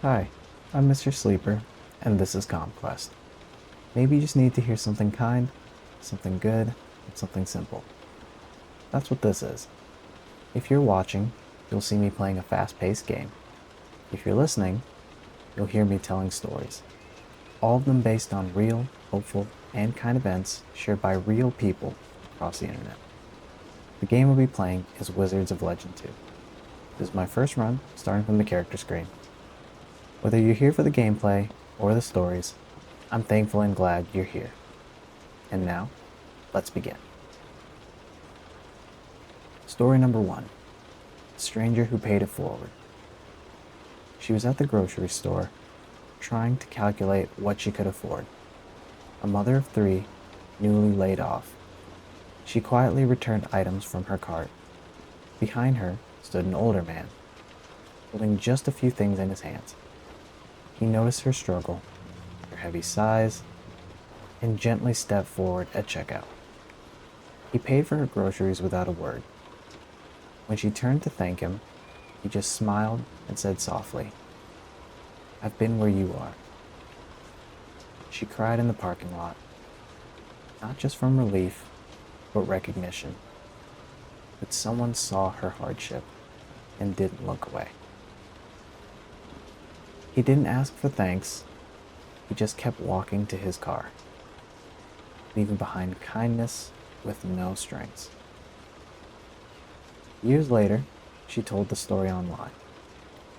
Hi, I'm Mr. Sleeper, and this is Conquest. Maybe you just need to hear something kind, something good, and something simple. That's what this is. If you're watching, you'll see me playing a fast-paced game. If you're listening, you'll hear me telling stories. All of them based on real, hopeful, and kind events shared by real people across the internet. The game we'll be playing is Wizards of Legend 2. This is my first run, starting from the character screen. Whether you're here for the gameplay or the stories, I'm thankful and glad you're here. And now, let's begin. Story number 1. The Stranger Who Paid It Forward. She was at the grocery store, trying to calculate what she could afford. A mother of 3, newly laid off. She quietly returned items from her cart. Behind her stood an older man, holding just a few things in his hands. He noticed her struggle, her heavy sighs, and gently stepped forward at checkout. He paid for her groceries without a word. When she turned to thank him, he just smiled and said softly, "I've been where you are." She cried in the parking lot, not just from relief, but recognition. That someone saw her hardship and didn't look away. He didn't ask for thanks, he just kept walking to his car, leaving behind kindness with no strings. Years later, she told the story online,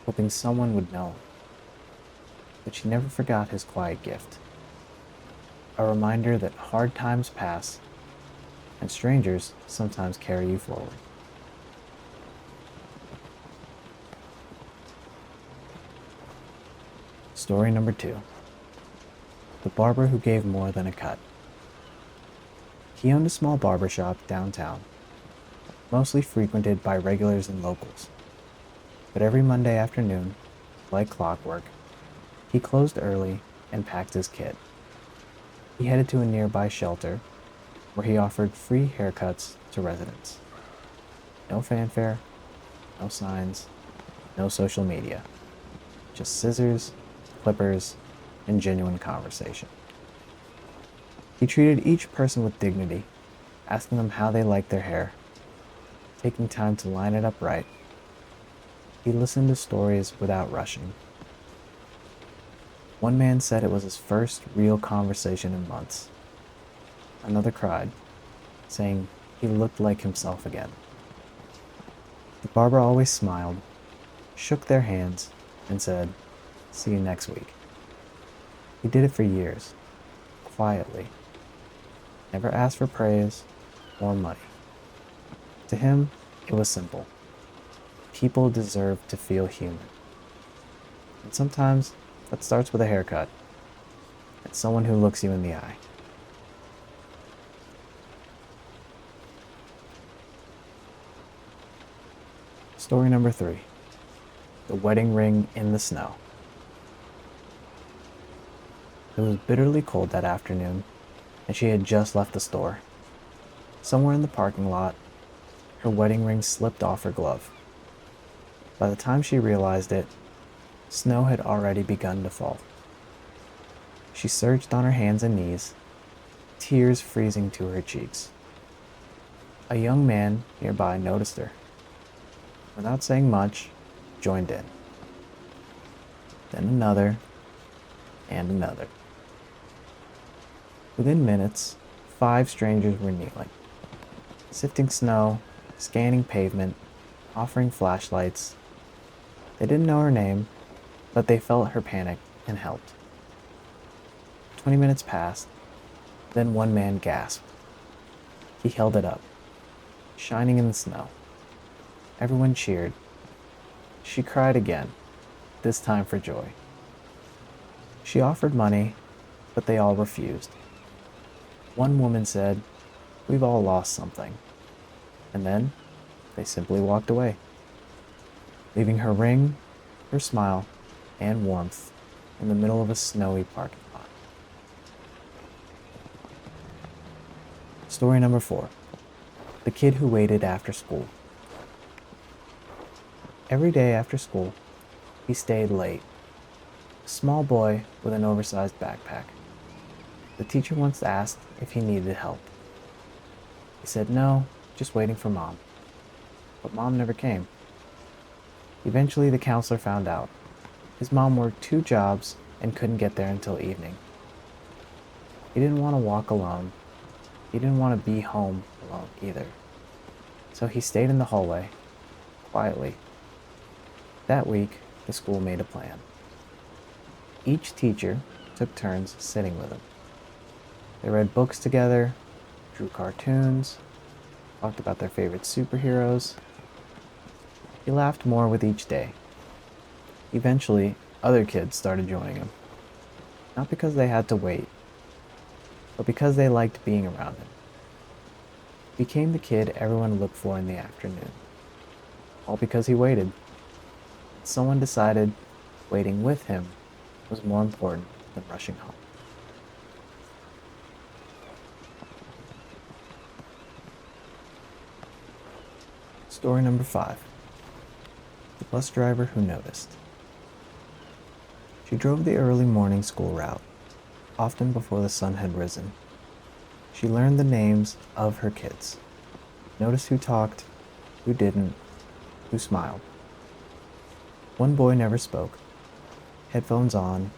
hoping someone would know him. But she never forgot his quiet gift. A reminder that hard times pass, and strangers sometimes carry you forward. Story number 2. The Barber Who Gave More Than a Cut. He owned a small barber shop downtown, mostly frequented by regulars and locals. But every Monday afternoon, like clockwork, he closed early and packed his kit. He headed to a nearby shelter where he offered free haircuts to residents. No fanfare, no signs, no social media. Just scissors, clippers, and genuine conversation. He treated each person with dignity, asking them how they liked their hair, taking time to line it up right. He listened to stories without rushing. One man said it was his first real conversation in months. Another cried, saying he looked like himself again. The barber always smiled, shook their hands, and said, "See you next week." He did it for years, quietly. Never asked for praise or money. To him, it was simple. People deserve to feel human. And sometimes that starts with a haircut and someone who looks you in the eye. Story number 3. The Wedding Ring in the Snow. It was bitterly cold that afternoon, and she had just left the store. Somewhere in the parking lot, her wedding ring slipped off her glove. By the time she realized it, snow had already begun to fall. She searched on her hands and knees, tears freezing to her cheeks. A young man nearby noticed her. Without saying much, joined in. Then another, and another. Within minutes, 5 strangers were kneeling, sifting snow, scanning pavement, offering flashlights. They didn't know her name, but they felt her panic and helped. 20 minutes passed, then one man gasped. He held it up, shining in the snow. Everyone cheered. She cried again, this time for joy. She offered money, but they all refused. One woman said, "We've all lost something." And then they simply walked away, leaving her ring, her smile, and warmth in the middle of a snowy parking lot. Story number 4. The Kid Who Waited After School. Every day after school, he stayed late, a small boy with an oversized backpack. The teacher once asked if he needed help. He said no, just waiting for Mom. But Mom never came. Eventually, the counselor found out. His mom worked 2 jobs and couldn't get there until evening. He didn't want to walk alone. He didn't want to be home alone either. So he stayed in the hallway, quietly. That week, the school made a plan. Each teacher took turns sitting with him. They read books together, drew cartoons, talked about their favorite superheroes. He laughed more with each day. Eventually, other kids started joining him. Not because they had to wait, but because they liked being around him. He became the kid everyone looked for in the afternoon. All because he waited. Someone decided waiting with him was more important than rushing home. Story number 5. The bus driver who noticed. She drove the early morning school route, often before the sun had risen. She learned the names of her kids, noticed who talked, who didn't, who smiled. One boy never spoke, headphones on,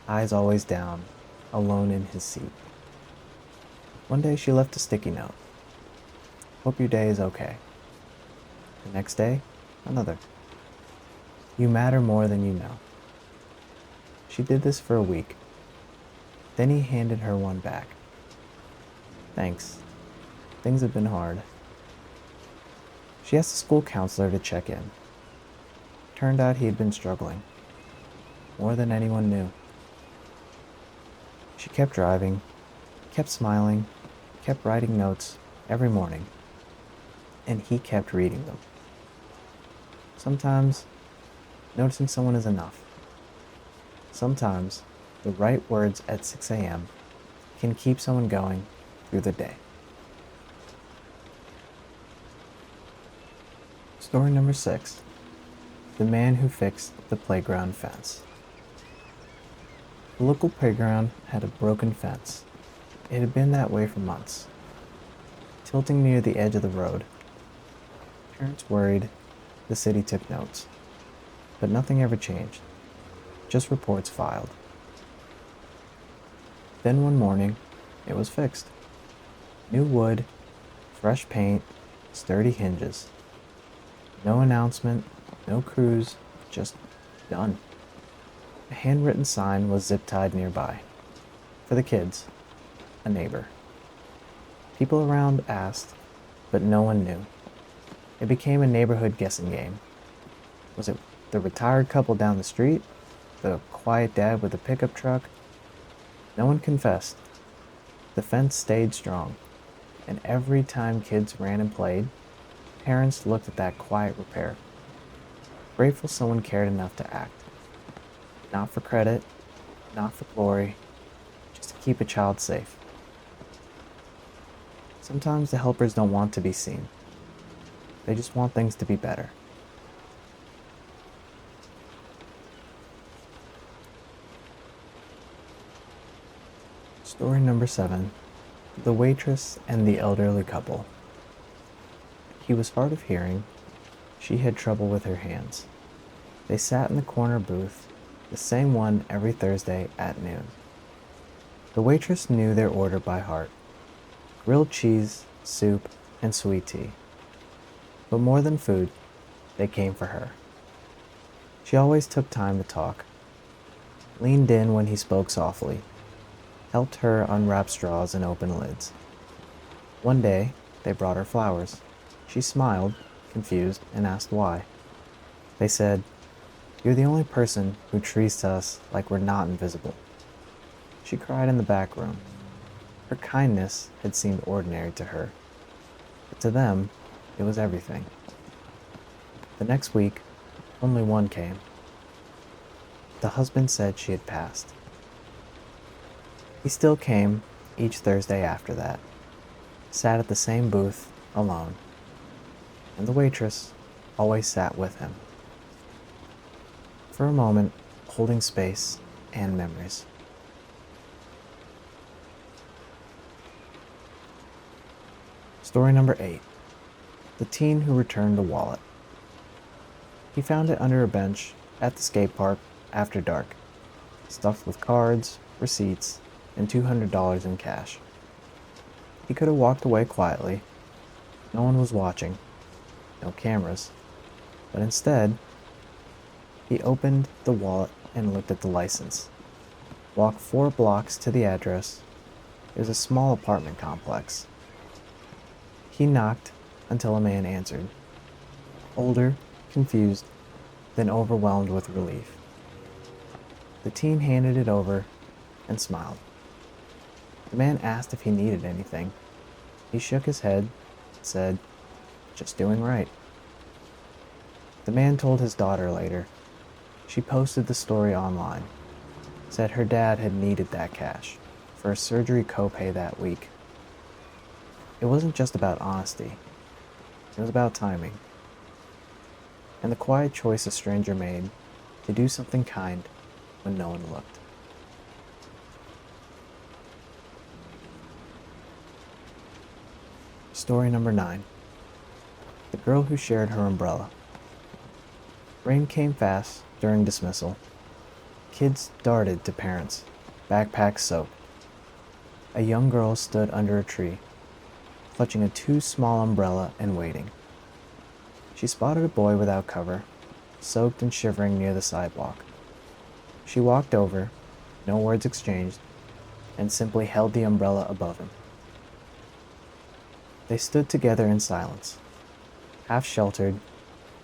eyes always down, alone in his seat. One day she left a sticky note. Hope your day is okay. The next day, another. You matter more than you know. She did this for a week. Then he handed her one back. Thanks. Things have been hard. She asked the school counselor to check in. Turned out he had been struggling. More than anyone knew. She kept driving, kept smiling, kept writing notes every morning. And he kept reading them. Sometimes, noticing someone is enough. Sometimes, the right words at 6 a.m. can keep someone going through the day. Story number 6. The man who fixed the playground fence. The local playground had a broken fence. It had been that way for months, tilting near the edge of the road. Parents worried, the city took notes, but nothing ever changed, just reports filed. Then one morning, it was fixed. New wood, fresh paint, sturdy hinges. No announcement, no crews, just done. A handwritten sign was zip-tied nearby. For the kids, a neighbor. People around asked, but no one knew. It became a neighborhood guessing game. Was it the retired couple down the street? The quiet dad with a pickup truck? No one confessed. The fence stayed strong, and every time kids ran and played, parents looked at that quiet repair, grateful someone cared enough to act. Not for credit, not for glory, just to keep a child safe. Sometimes the helpers don't want to be seen. They just want things to be better. Story number 7. The waitress and the elderly couple. He was hard of hearing. She had trouble with her hands. They sat in the corner booth, the same one every Thursday at noon. The waitress knew their order by heart. Grilled cheese, soup, and sweet tea. But more than food, they came for her. She always took time to talk, leaned in when he spoke softly, helped her unwrap straws and open lids. One day, they brought her flowers. She smiled, confused, and asked why. They said, "You're the only person who treats us like we're not invisible." She cried in the back room. Her kindness had seemed ordinary to her, but to them, it was everything. The next week, only one came. The husband said she had passed. He still came each Thursday after that, sat at the same booth, alone, and the waitress always sat with him. For a moment, holding space and memories. Story number 8. The teen who returned a wallet. He found it under a bench at the skate park after dark, stuffed with cards, receipts, and $200 in cash. He could have walked away quietly. No one was watching, no cameras, but instead, he opened the wallet and looked at the license. Walked 4 blocks to the address. It was a small apartment complex. He knocked until a man answered. Older, confused, then overwhelmed with relief. The teen handed it over and smiled. The man asked if he needed anything. He shook his head and said, "Just doing right." The man told his daughter later. She posted the story online, said her dad had needed that cash for a surgery copay that week. It wasn't just about honesty, it was about timing. And the quiet choice a stranger made to do something kind when no one looked. Story number 9. The girl who shared her umbrella. Rain came fast during dismissal. Kids darted to parents, backpacks soaked. A young girl stood under a tree, clutching a too small umbrella and waiting. She spotted a boy without cover, soaked and shivering near the sidewalk. She walked over, no words exchanged, and simply held the umbrella above him. They stood together in silence, half sheltered,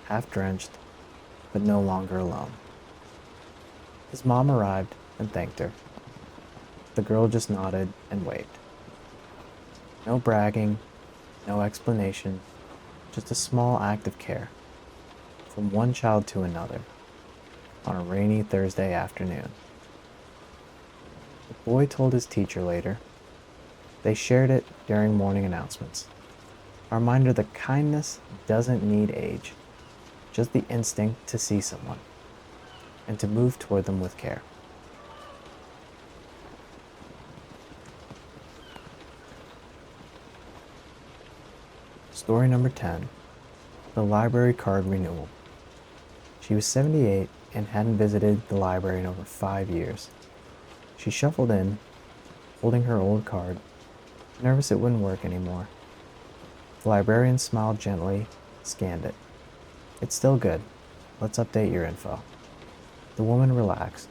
half drenched, but no longer alone. His mom arrived and thanked her. The girl just nodded and waved. No bragging, no explanation, just a small act of care, from one child to another, on a rainy Thursday afternoon. The boy told his teacher later. They shared it during morning announcements. A reminder that kindness doesn't need age, just the instinct to see someone, and to move toward them with care. Story number 10. The library card renewal. She was 78 and hadn't visited the library in over 5 years. She shuffled in, holding her old card, nervous it wouldn't work anymore. The librarian smiled gently, scanned it. "It's still good. Let's update your info." The woman relaxed,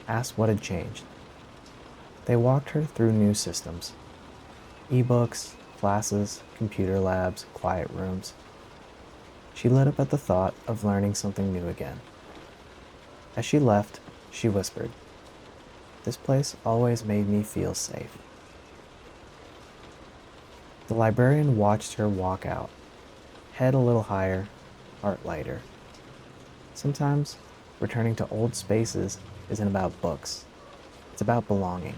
asked what had changed. They walked her through new systems. E-books, classes, computer labs, quiet rooms. She lit up at the thought of learning something new again. As she left, she whispered, "This place always made me feel safe." The librarian watched her walk out, head a little higher, heart lighter. Sometimes, returning to old spaces isn't about books. It's about belonging.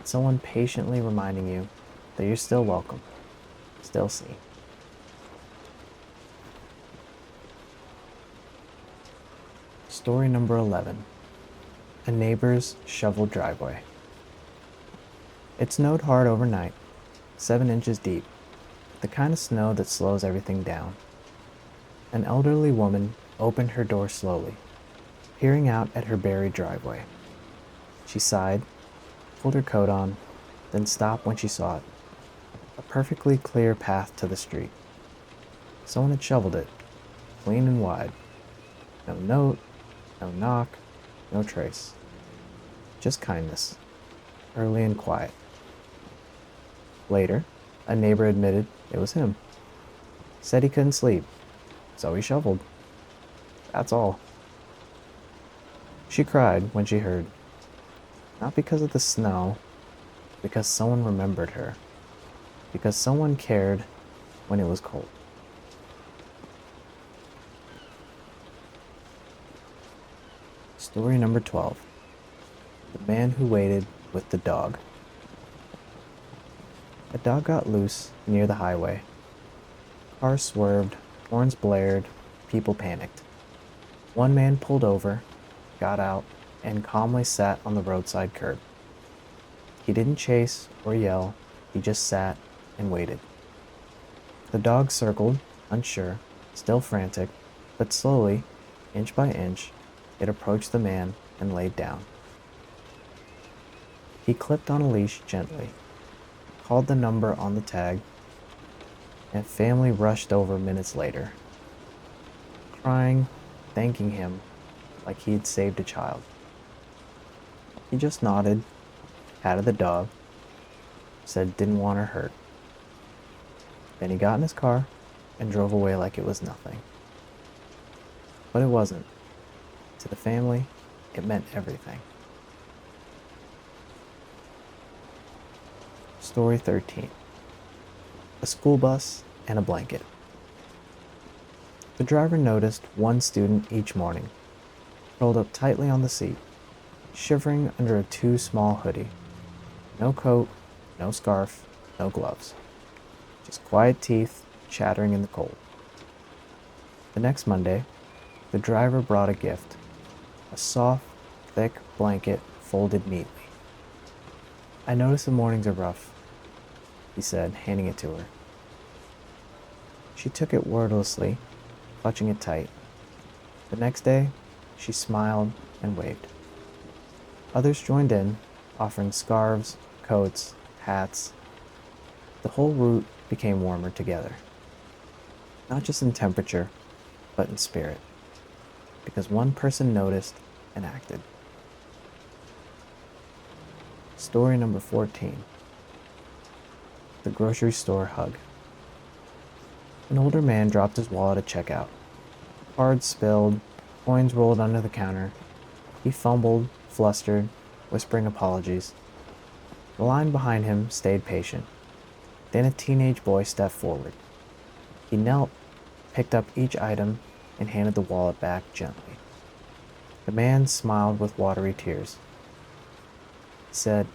Someone patiently reminding you that you're still welcome, still seen. Story number 11. A neighbor's shoveled driveway. It snowed hard overnight, 7 inches deep, the kind of snow that slows everything down. An elderly woman opened her door slowly, peering out at her buried driveway. She sighed, pulled her coat on, then stopped when she saw it. A perfectly clear path to the street. Someone had shoveled it, clean and wide. No note, no knock, no trace. Just kindness, early and quiet. Later, a neighbor admitted it was him. Said he couldn't sleep, so he shoveled. That's all. She cried when she heard. Not because of the snow, because someone remembered her. Because someone cared when it was cold. Story number 12. The man who waited with the dog. A dog got loose near the highway. Cars swerved, horns blared, people panicked. One man pulled over, got out, and calmly sat on the roadside curb. He didn't chase or yell, he just sat and waited. The dog circled, unsure, still frantic, but slowly, inch by inch, it approached the man and laid down. He clipped on a leash gently, called the number on the tag, and family rushed over minutes later, crying, thanking him like he had saved a child. He just nodded, patted the dog, said didn't want her hurt. Then he got in his car and drove away like it was nothing. But it wasn't. To the family, it meant everything. Story 13. A school bus and a blanket. The driver noticed one student each morning, curled up tightly on the seat, shivering under a too small hoodie. No coat, no scarf, no gloves. Just quiet teeth chattering in the cold. The next Monday, the driver brought a gift, a soft, thick blanket folded neatly. I notice the mornings are rough, he said, handing it to her. She took it wordlessly, clutching it tight. The next day, she smiled and waved. Others joined in, offering scarves, coats, hats. The whole route became warmer together. Not just in temperature, but in spirit. Because one person noticed and acted. Story number 14. The grocery store hug. An older man dropped his wallet at checkout. Cards spilled, coins rolled under the counter. He fumbled, flustered, whispering apologies. The line behind him stayed patient. Then a teenage boy stepped forward. He knelt, picked up each item, and handed the wallet back gently. The man smiled with watery tears. He said,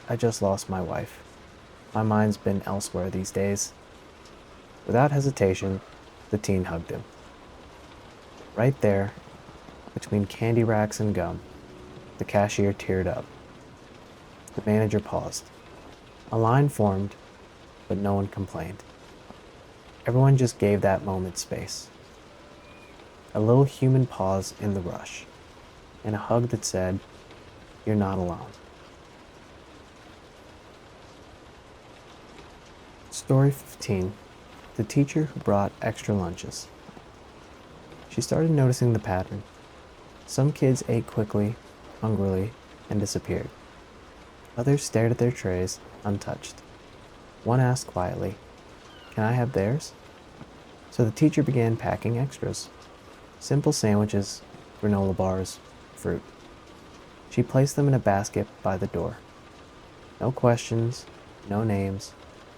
"I just lost my wife. My mind's been elsewhere these days." Without hesitation, the teen hugged him. Right there, between candy racks and gum, the cashier teared up. The manager paused. A line formed, but no one complained. Everyone just gave that moment space. A little human pause in the rush, and a hug that said, "You're not alone." Story 15. The teacher who brought extra lunches. She started noticing the pattern. Some kids ate quickly, hungrily, and disappeared. Others stared at their trays, untouched. One asked quietly, "Can I have theirs?" So the teacher began packing extras. Simple sandwiches, granola bars, fruit. She placed them in a basket by the door. No questions, no names,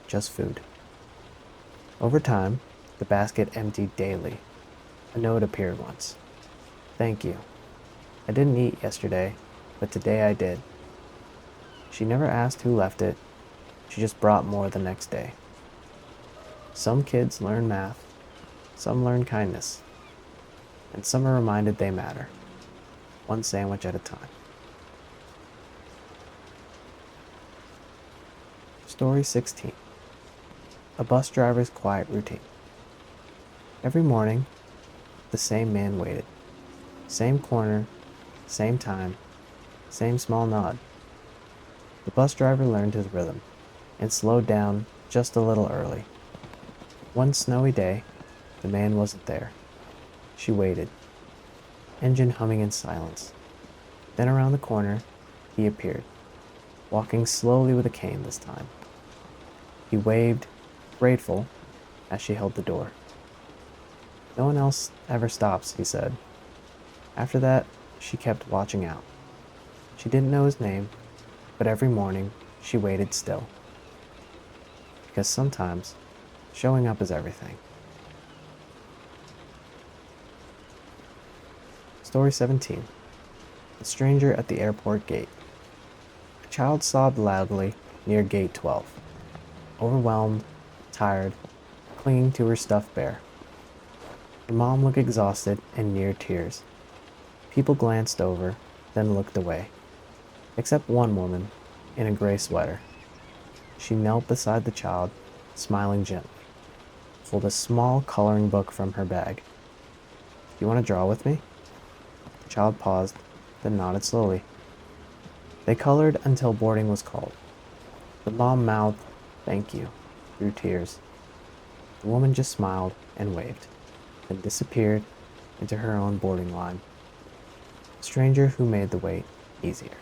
just food. Over time, the basket emptied daily. A note appeared once. "Thank you. I didn't eat yesterday, but today I did." She never asked who left it. She just brought more the next day. Some kids learn math, some learn kindness, and some are reminded they matter, one sandwich at a time. Story 16. A bus driver's quiet routine. Every morning, the same man waited. Same corner, same time, same small nod. The bus driver learned his rhythm and slowed down just a little early. One snowy day, the man wasn't there. She waited, engine humming in silence. Then around the corner, he appeared, walking slowly with a cane this time. He waved, grateful, as she held the door. "No one else ever stops," he said. After that, she kept watching out. She didn't know his name, but every morning she waited still. Because sometimes, showing up is everything. Story 17. The stranger at the airport gate. A child sobbed loudly near gate 12, overwhelmed, tired, clinging to her stuffed bear. Her mom looked exhausted and near tears. People glanced over, then looked away, except one woman in a gray sweater. She knelt beside the child, smiling gently, pulled a small coloring book from her bag. "You want to draw with me?" The child paused, then nodded slowly. They colored until boarding was called. The mom mouthed, "Thank you," through tears. The woman just smiled and waved, then disappeared into her own boarding line. A stranger who made the wait easier.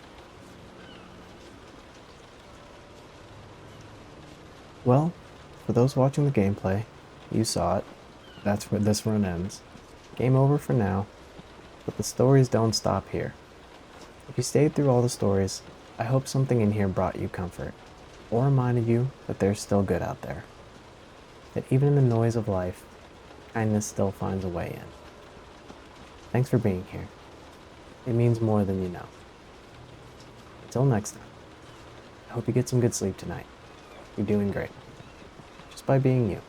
Well, for those watching the gameplay, you saw it. That's where this run ends. Game over for now, but the stories don't stop here. If you stayed through all the stories, I hope something in here brought you comfort, or reminded you that there's still good out there. That even in the noise of life, kindness still finds a way in. Thanks for being here. It means more than you know. Until next time, I hope you get some good sleep tonight. You're doing great, just by being you.